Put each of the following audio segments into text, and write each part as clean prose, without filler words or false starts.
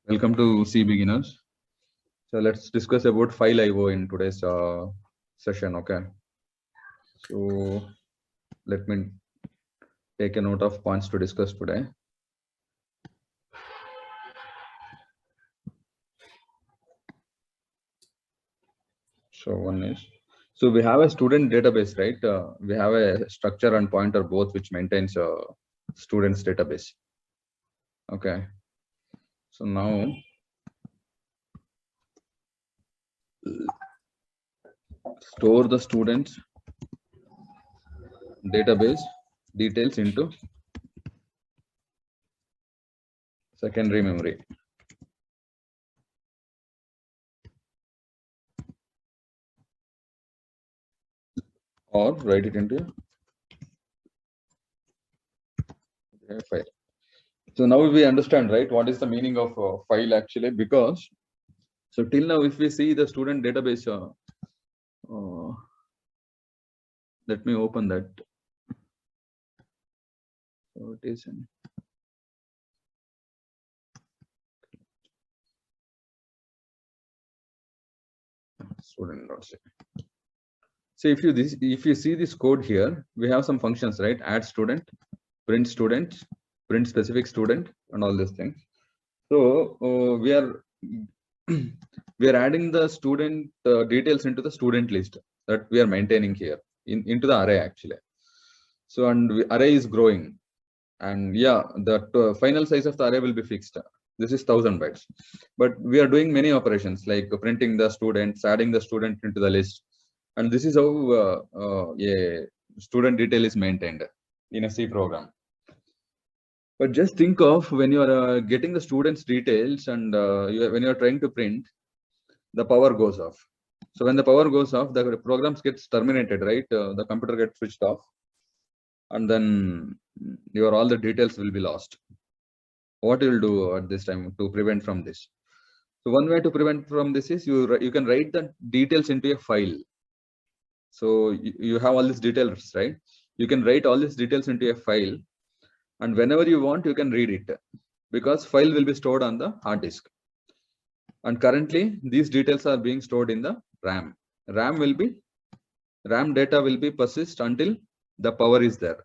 Welcome to C Beginners. So let's discuss about file IO in today's session. Okay. So let me take a note of points to discuss today. So one is, so we have a student database, right? We have a structure and pointer both, which maintains a students database. Okay. So now store the students database details into secondary memory. Or write it into a file. So now we understand, right, what is the meaning of file actually, because so till now if we see the student database, let me open that. So it is in student.c. So if you see this code here, we have some functions, right? Add student, print student, print specific student, and all these things. So we are we are adding the student details into the student list that we are maintaining here into the array actually. So array is growing, and yeah, the final size of the array will be fixed. This is 1000 bytes, but we are doing many operations like printing the students, adding the student into the list, and this is how a student detail is maintained in a C program. But just think of when you are getting the students details and when you are trying to print, the power goes off. So when the power goes off, the programs gets terminated, right? The computer gets switched off, and then your all the details will be lost. What you will do at this time to prevent from this? So one way to prevent from this is you can write the details into a file. So you have all these details, right? You can write all these details into a file, and whenever you want, you can read it, because file will be stored on the hard disk. And currently, these details are being stored in the RAM. RAM data will be persist until the power is there.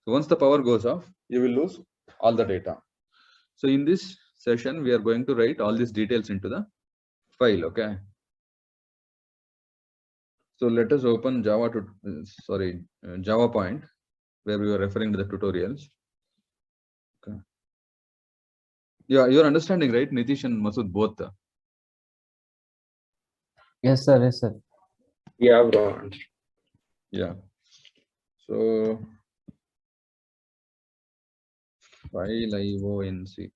So once the power goes off, you will lose all the data. So in this session, we are going to write all these details into the file. Okay. So let us open Java point, where we were referring to the tutorials. Okay. Yeah, you're understanding, right? Nitish and Masood both. Yes, sir. Yes, sir. Yeah, bro. Yeah. So file IO in C.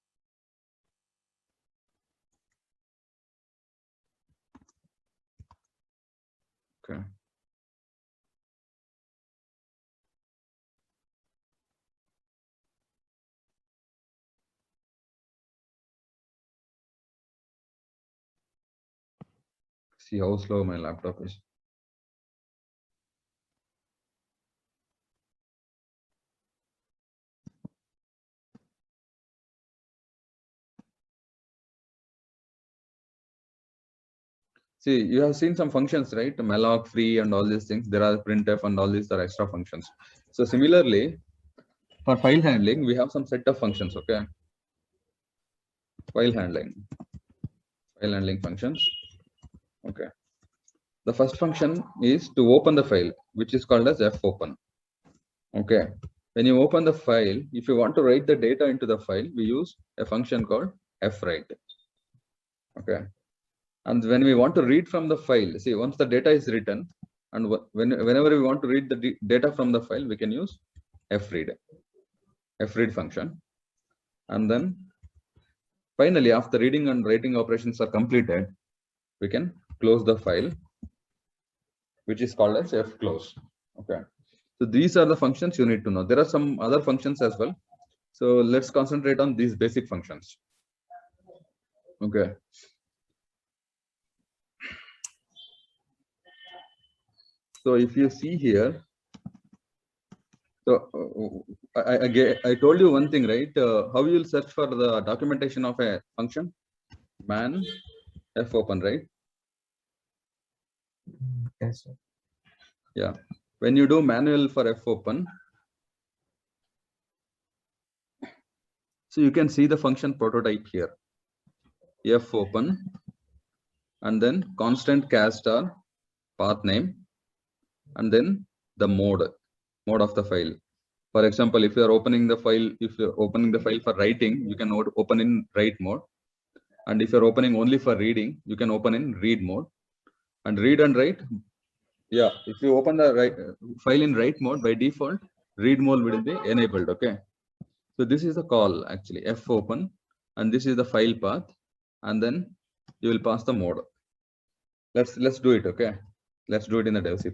Okay. See how slow my laptop is. See, you have seen some functions, right? Malloc, free, and all these things. There are printf and all these are extra functions. So similarly, for file handling, we have some set of functions. Okay. File handling functions. Okay. The first function is to open the file, which is called as fopen. Okay. When you open the file, if you want to write the data into the file, we use a function called fwrite. Okay. And when we want to read from the file, see, once the data is written, and whenever we want to read the data from the file, we can use fread function. And then finally, after reading and writing operations are completed, we can close the file, which is called as fclose. Okay. So these are the functions you need to know. There are some other functions as well. So let's concentrate on these basic functions. Okay. So if you see here, so I told you one thing, right? How you will search for the documentation of a function? man f open, right? Yes, sir. Yeah. When you do manual for f open, so you can see the function prototype here. F open and then constant char star path name and then the mode of the file. For example, if you are opening the file, if you're opening the file for writing, you can open in write mode. And if you're opening only for reading, you can open in read mode. And read and write, yeah, if you open the file in write mode, by default, read mode will be enabled. Okay. So this is the call actually, f open, and this is the file path, and then you will pass the mode. Let's do it. Okay. Let's do it in the dev C++.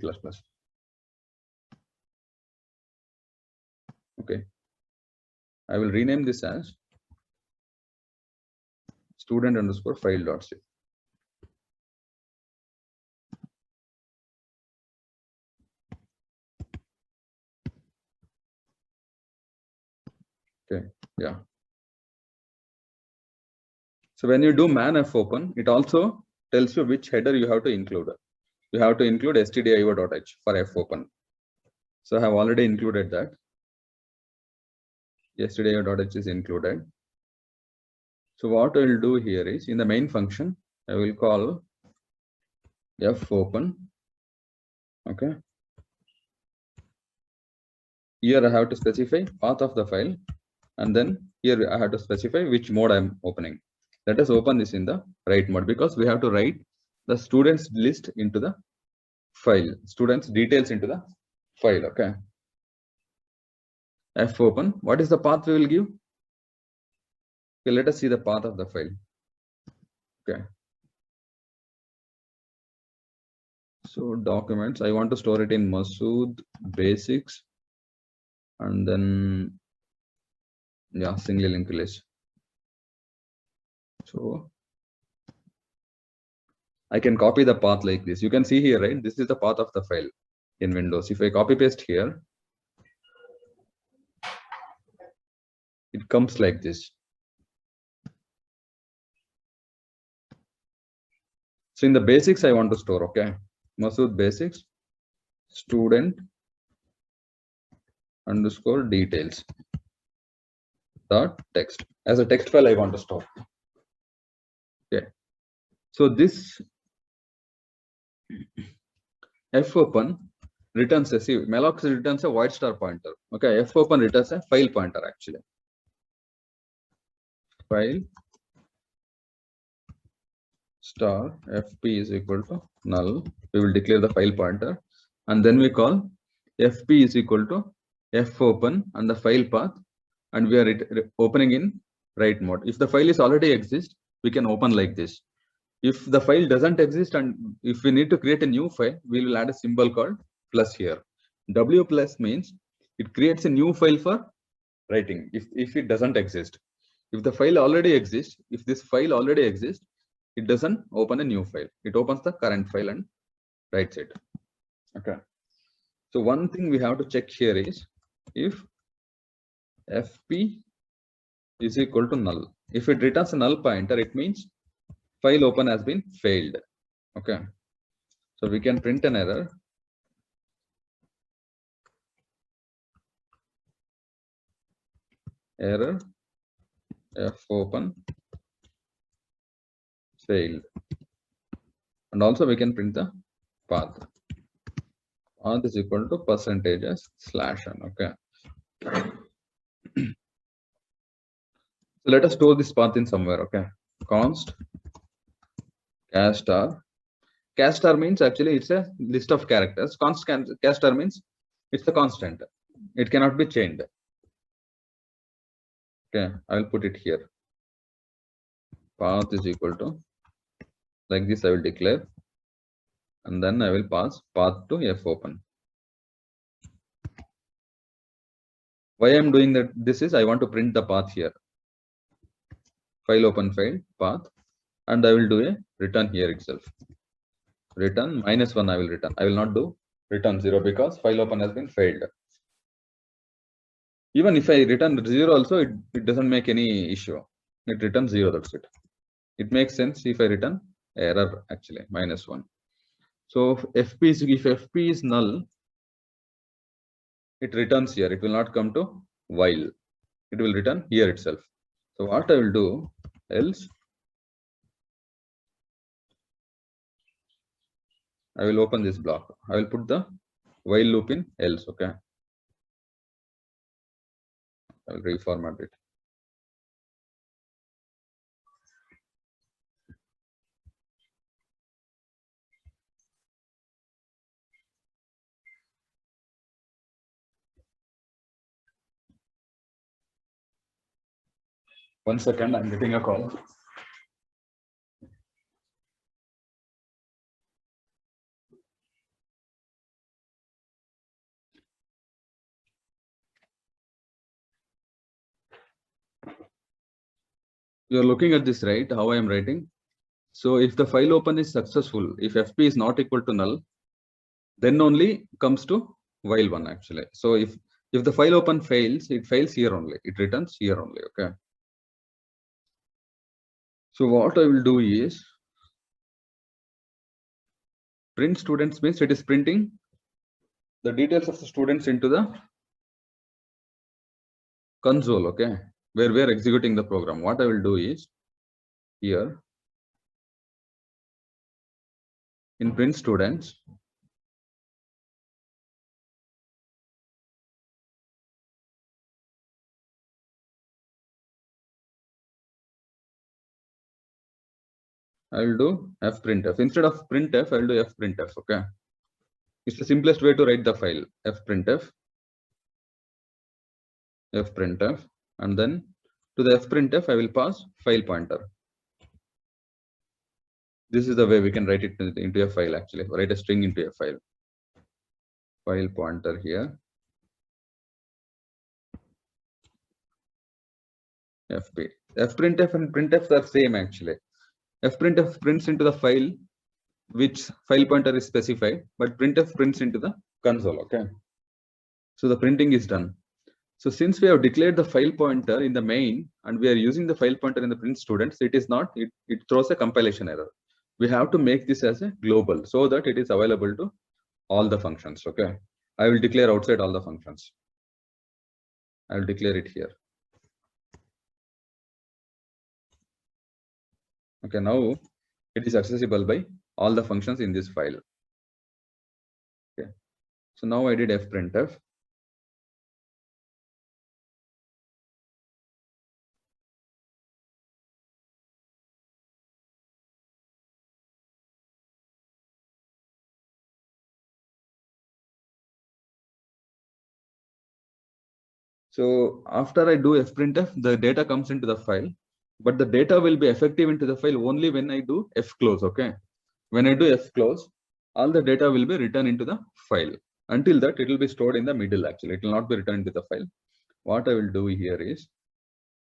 Okay. I will rename this as student underscore file.c. Okay, yeah. So when you do man f open, it also tells you which header you have to include. You have to include stdio.h for f open. So I have already included that. stdio.h is included. So what I will do here is in the main function, I will call f open. Okay. Here I have to specify path of the file, and then here I have to specify which mode I'm opening. Let us open this in the write mode because we have to write the students list into the file, students details into the file. Okay. F open. What is the path we will give? Okay, let us see the path of the file. Okay. So documents, I want to store it in Masood basics, and then yeah, single linked list. So I can copy the path like this. You can see here, right? This is the path of the file in Windows. If I copy paste here, it comes like this. So in the basics, I want to store, okay, Masood basics, student underscore details dot text. As a text file, I want to store. Okay. So this f open returns a, see, malloc returns a void star pointer. Okay, f open returns a file pointer actually. File star fp is equal to null. We will declare the file pointer, and then we call fp is equal to f open and the file path, and we are opening in write mode. If the file is already exist, we can open like this. If the file doesn't exist and if we need to create a new file, we will add a symbol called plus here. W plus means it creates a new file for writing if it doesn't exist. If the file already exists, if this file already exists, it doesn't open a new file. It opens the current file and writes it. Okay. So one thing we have to check here is if fp is equal to null. If it returns a null pointer, it means file open has been failed. Okay. So we can print an error. Error f open failed. And also we can print the path. Path is equal to %/n. Okay. So let us store this path in somewhere. Okay. Const char star. Char star means actually it's a list of characters. Const char star means it's a constant. It cannot be changed. Okay, I will put it here. Path is equal to, like this I will declare, and then I will pass path to f open. Why I am doing that? This is I want to print the path here. File open file path, and I will do a return here itself. Return -1 I will return. I will not do return 0 because file open has been failed. Even if I return 0 also, it doesn't make any issue. It returns 0, that's it. It makes sense if I return error actually -1. So if FP is null, it returns here. It will not come to while. It will return here itself. So what I will do, else I will open this block. I will put the while loop in else. Okay. I will reformat it. One second, I'm getting a call. You're looking at this, right? How I am writing. So if the file open is successful, if FP is not equal to null, then only comes to while one actually. So if the file open fails, it fails here only. It returns here only. Okay. So what I will do is print students means it is printing the details of the students into the console. Okay, where we are executing the program. What I will do is here in print students, I will do fprintf. Instead of printf, I will do fprintf. Okay, it's the simplest way to write the file. fprintf, and then to the fprintf, I will pass file pointer. This is the way we can write it into a file actually. Write a string into a file. File pointer here. fp. fprintf and printf are same actually. fprintf prints into the file which file pointer is specified, but printf prints into the console. Okay, so the printing is done. So since we have declared the file pointer in the main and we are using the file pointer in the print students, it is not, it throws a compilation error. We have to make this as a global so that it is available to all the functions. Okay, I will declare outside all the functions. I will declare it here. Okay, now it is accessible by all the functions in this file. Okay, so now I did fprintf. So after I do fprintf, the data comes into the file, but the data will be effective into the file only when I do fclose. Okay, when I do fclose, all the data will be written into the file. Until that, it will be stored in the middle. Actually, it will not be written into the file. What I will do here is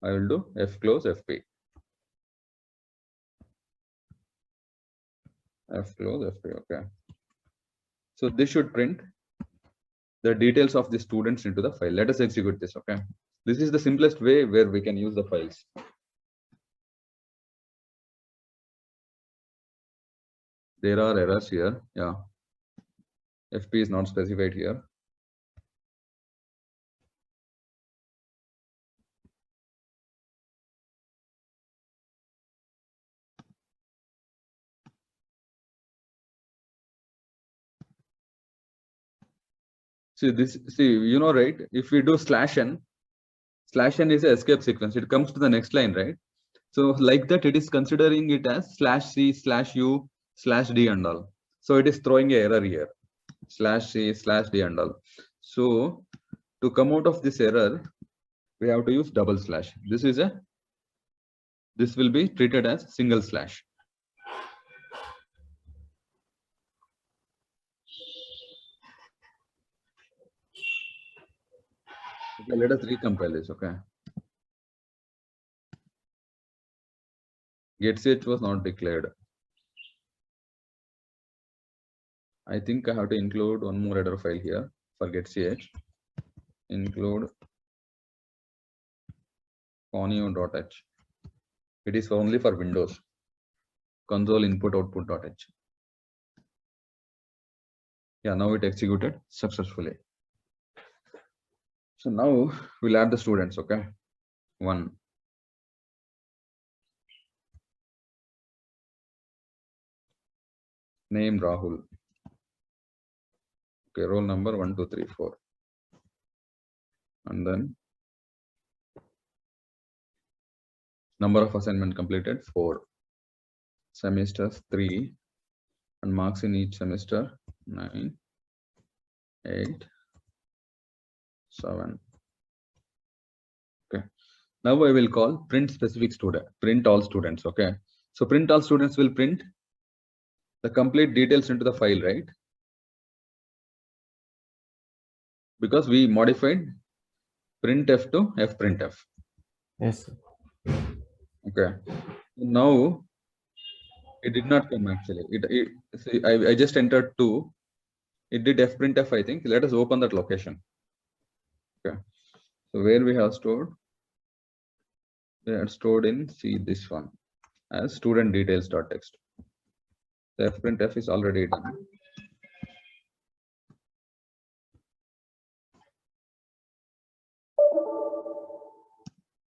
I will do fclose fp. Fclose fp. Okay. So this should print the details of the students into the file. Let us execute this. Okay. This is the simplest way where we can use the files. There are errors here. Yeah. FP is not specified here. See this, see, you know, right? If we do /n is a escape sequence. It comes to the next line, right? So like that, it is considering it as /c/u/d and all. So it is throwing an error here, /c/d and all. So to come out of this error, we have to use double slash. This will be treated as single slash. Okay, let us recompile this. Okay. Getch was not declared. I think I have to include one more header file here for getch. Include conio.h. It is only for Windows. console input output.h. Yeah, now it executed successfully. So now we'll add the students, okay? 1. Name Rahul. Okay, roll number 1, 2, 3, 4. And then number of assignment completed 4. Semesters 3. And marks in each semester 9, 8, 7. Okay. Now I will call print specific student, print all students. Okay. So print all students will print the complete details into the file, right? Because we modified printf to fprintf. Yes, sir. Okay. Now it did not come actually. See, I just entered 2. It did fprintf, I think. Let us open that location. Okay. So where we have stored? We are stored in this one as student details.txt. The fprintf is already done.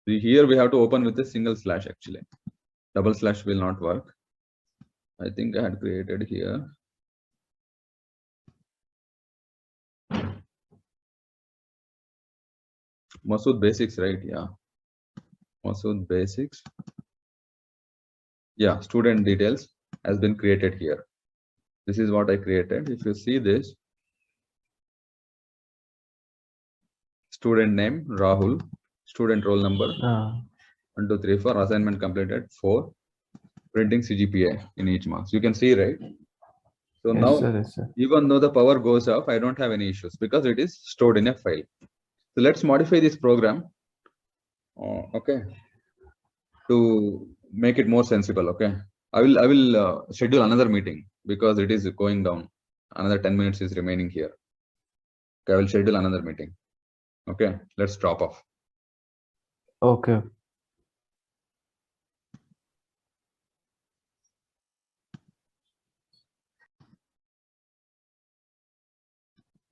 Here we have to open with a single slash actually. Double slash will not work. I think I had created here. Masood basics, right? Yeah. Masood basics. Yeah, student details has been created here. This is what I created. If you see this, student name Rahul, student roll number 1, 2, 3, 4, assignment completed 4, printing CGPA in each marks. You can see, right? So Yes, now, sir, yes, sir. even though the power goes off, I don't have any issues because it is stored in a file. So let's modify this program. Okay, to make it more sensible. Okay, I will schedule another meeting because it is going down. Another 10 minutes is remaining here. Okay, I will schedule another meeting. Okay, let's drop off. Okay.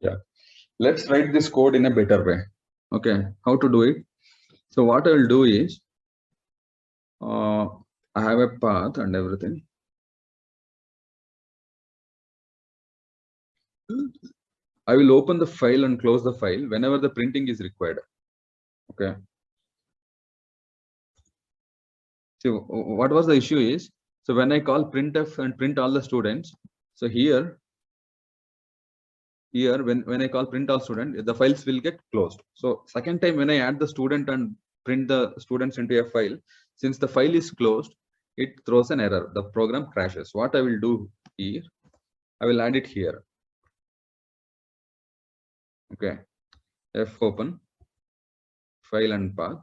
Yeah, let's write this code in a better way. Okay, how to do it? So what I will do is, I have a path and everything. I will open the file and close the file whenever the printing is required. Okay. So what was the issue is, so when I call printf and print all the students, so here when I call print all student, the files will get closed. So second time when I add the student and print the students into a file, since the file is closed, it throws an error. The program crashes. What I will do here, I will add it here. Okay, f open file and path.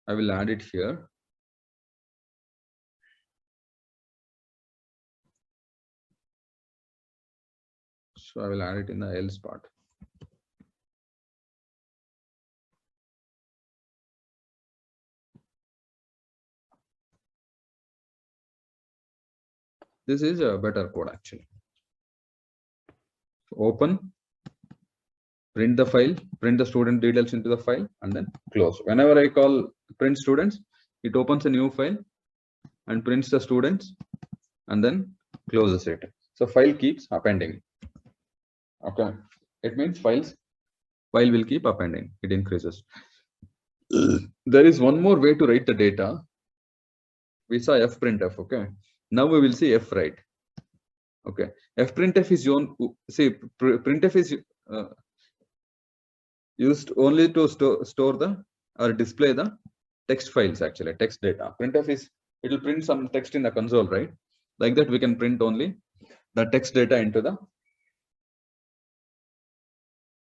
I will add it here. So I will add it in the else part. This is a better code actually. Open, print the file, print the student details into the file, and then close. Whenever I call print students, it opens a new file and prints the students and then closes it. So file keeps appending. Okay, it means file will keep appending. It increases. There is one more way to write the data. We saw fprintf. Okay, now we will see fwrite. Okay, fprintf is your printf is used only to store the or display the text files, actually text data. Printf is, it will print some text in the console, right? Like that we can print only the text data into the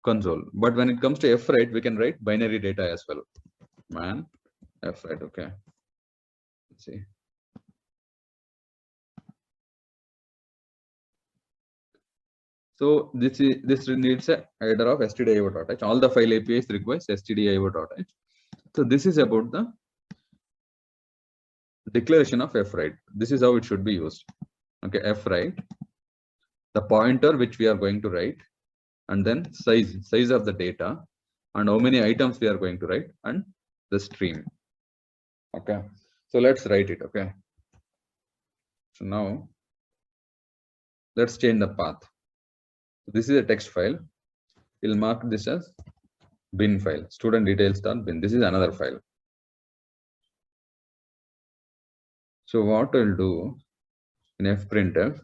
console. But when it comes to fwrite, we can write binary data as well. Man, fwrite. Okay, let's see. So this needs a header of stdio.h. All the file APIs requires stdio.h. So this is about the declaration of fwrite. This is how it should be used. Okay, fwrite, the pointer which we are going to write, and then size of the data, and how many items we are going to write, and the stream. Okay, so let's write it. Okay, so now let's change the path. This is a text file. We'll mark this as bin file, student details.bin. This is another file. So what I'll do in fprintf,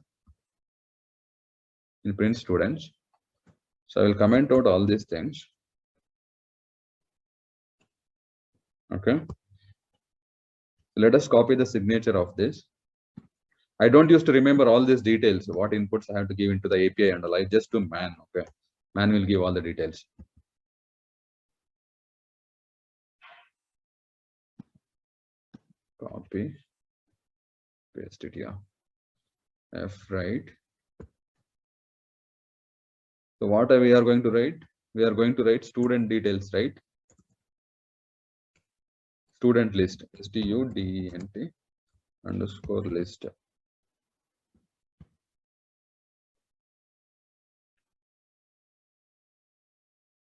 in print students, so I will comment out all these things. Okay, let us copy the signature of this. I don't used to remember all these details, what inputs I have to give into the API and all. I just do man. Okay, man will give all the details. Copy, paste it here. Fwrite. So what we are going to write? We are going to write student details, right? Student list, student underscore list.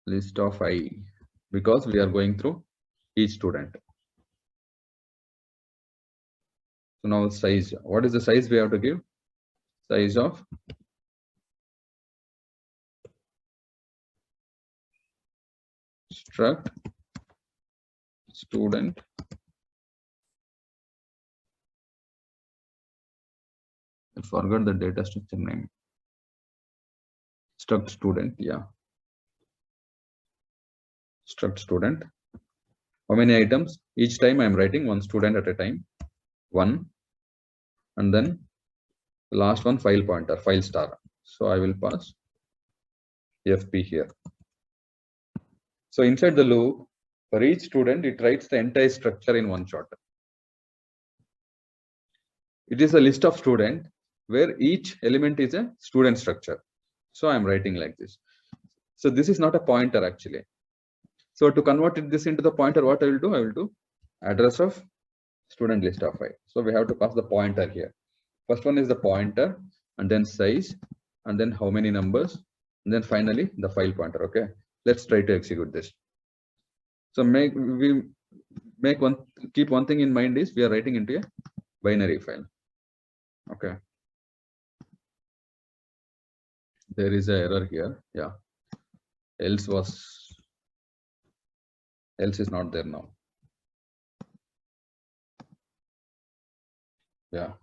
List of I, because we are going through each student. So now size, what is the size we have to give? Size of struct student I forgot the data structure name. Struct student, yeah. Struct student. How many items? Each time I'm writing one student at a time. One, and then the last one file pointer, file star. So I will pass FP here. So inside the loop, for each student, it writes the entire structure in one shot. It is a list of student where each element is a student structure. So I'm writing like this. So this is not a pointer actually. So to convert this into the pointer, what I will do address of student list of I. So we have to pass the pointer here. First one is the pointer, and then size, and then how many numbers, and then finally the file pointer. Okay, let's try to execute this. So keep one thing in mind is we are writing into a binary file. Okay, there is an error here. Yeah, else is not there now. Yeah.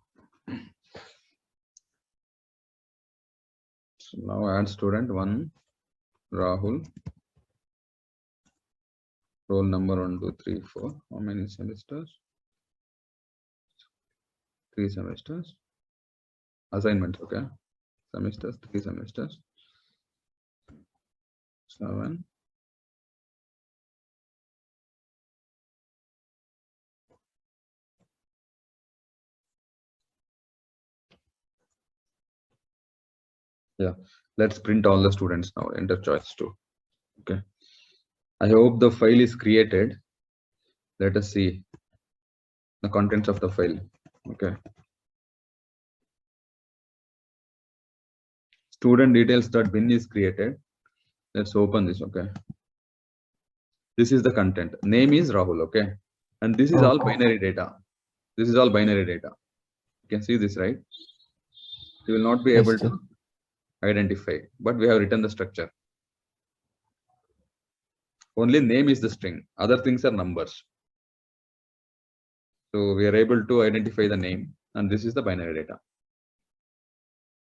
So now add student 1, Rahul, roll number 1, 2, 3, 4. How many semesters? 3 semesters. Assignments, okay. Semesters, 3 semesters. 7. Yeah, let's print all the students now. Enter choice 2. Okay, I hope the file is created. Let us see the contents of the file. Okay, student details.bin is created. Let's open this. Okay, this is the content. Name is Rahul. Okay, and this is all binary data. This is all binary data. You can see this, right? You will not be able to identify, but we have written the structure. Only name is the string, other things are numbers. So we are able to identify the name, and this is the binary data.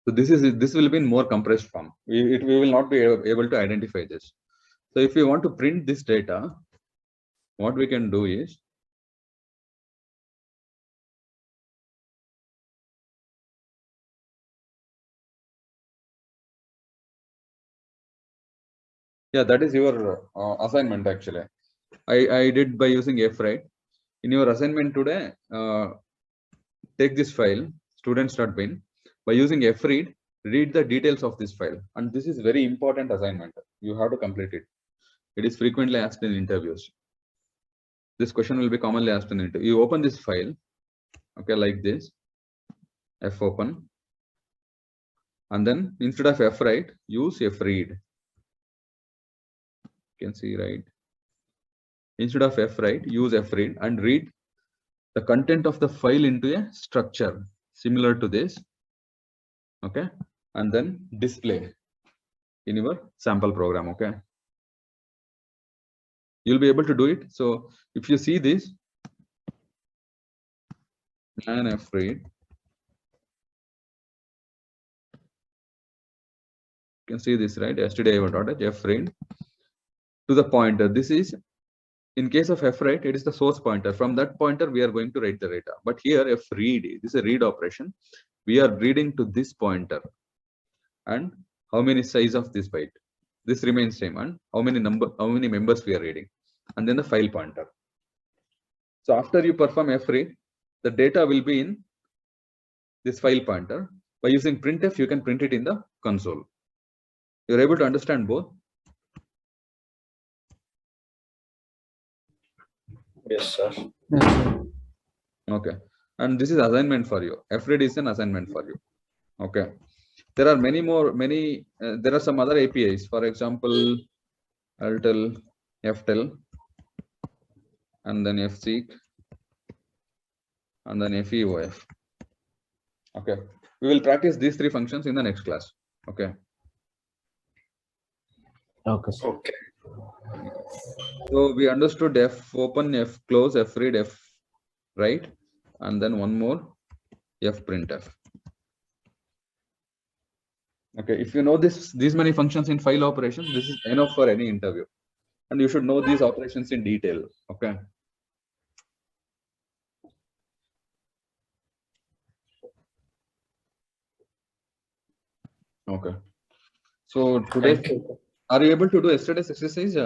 So this will be in more compressed form. We will not be able to identify this. So if we want to print this data, what we can do is that is your assignment actually. I did by using fwrite. In your assignment today, take this file students.bin. By using fread, read the details of this file. And this is very important assignment. You have to complete it. It is frequently asked in interviews. This question will be commonly asked in interview. You open this file, okay, like this, F open, and then instead of F write, use F read. You can see, right? Instead of F write, use F read and read the content of the file into a structure similar to this, okay, and then display in your sample program, okay. You'll be able to do it. So if you see this, and F read, you can see this, right? Yesterday I got it, F read to the pointer. This is, in case of F write, it is the source pointer. From that pointer, we are going to write the data. But here, F read, this is a read operation. We are reading to this pointer. And how many size of this byte? This remains same. And how many members we are reading? And then the file pointer. So after you perform F read, the data will be in this file pointer. By using printf, you can print it in the console. You're able to understand both? Yes, sir. Yes, sir. Okay. And this is assignment for you. F read is an assignment for you. Okay. There are there are some other APIs. For example, LTEL, FTEL, and then FSeek, and then FEOF. Okay. We will practice these three functions in the next class. Okay. Okay, sir. Okay. So we understood F open, F close, F read, F write, and then one more, F printf. Okay, if you know these many functions in file operations, this is enough for any interview. And you should know these operations in detail. Okay. Okay. So today, Thank you. are you able to do yesterday's exercise?